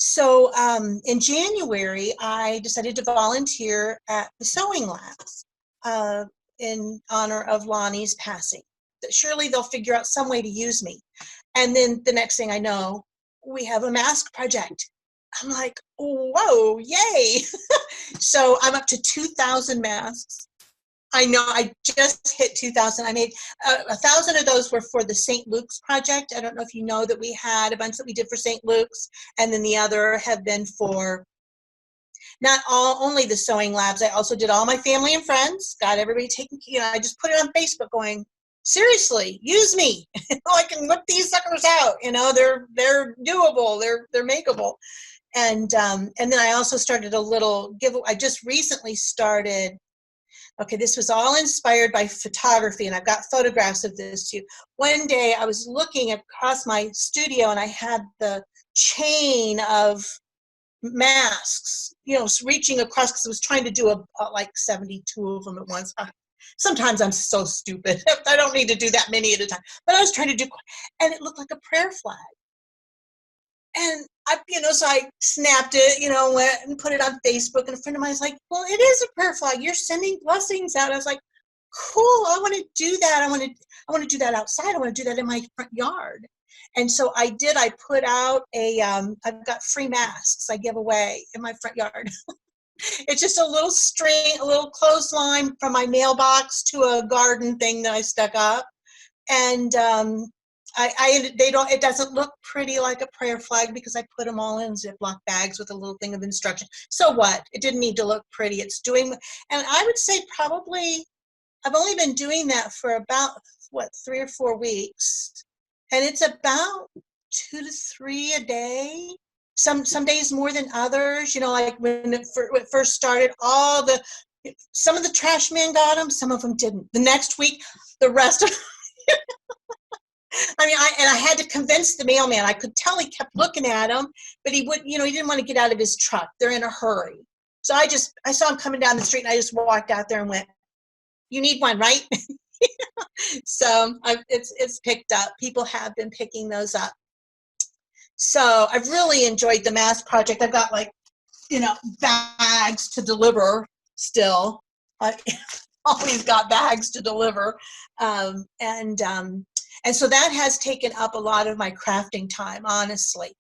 So in January, I decided to volunteer at the sewing labs uh, in honor of Lonnie's passing. Surely they'll figure out some way to use me. And then the next thing I know, we have a mask project. I'm like, whoa, yay. So I'm up to 2,000 masks. I know I just hit 2,000. I made 1,000 of those were for the St. Luke's project. I don't know if you know that we had a bunch that we did for St. Luke's, and then the other have been for not all only the sewing labs. I also did all my family and friends. Got everybody taken. I just put it on Facebook, going, seriously, use me. I can whip these suckers out. They're doable. They're makeable. And then I also started a little give. I just recently started. Okay, this was all inspired by photography, and I've got photographs of this too. One day I was looking across my studio, and I had the chain of masks, reaching across, because I was trying to do like 72 of them at once. Sometimes I'm so stupid. I don't need to do that many at a time. But I was trying to do, and it looked like a prayer flag. And so I snapped it, went and put it on Facebook. And a friend of mine was like, well, it is a prayer flag. You're sending blessings out. I was like, cool. I want to do that. I want to do that outside. I want to do that in my front yard. And so I did. I put out I've got free masks I give away in my front yard. It's just a little string, a little clothesline from my mailbox to a garden thing that I stuck up. And it doesn't look pretty like a prayer flag because I put them all in Ziploc bags with a little thing of instruction. So what? It didn't need to look pretty. It's doing, and I would say probably I've only been doing that for about 3 or 4 weeks, and it's about 2 to 3 a day. Some days more than others. Like when it first started, some of the trash men got them, some of them didn't. The next week, the rest of I had to convince the mailman. I could tell he kept looking at them, but he didn't want to get out of his truck. They're in a hurry. So I saw him coming down the street, and I just walked out there and went, you need one, right? So it's picked up. People have been picking those up. So I've really enjoyed the mask project. I've got bags to deliver still. I always got bags to deliver. And so that has taken up a lot of my crafting time, honestly.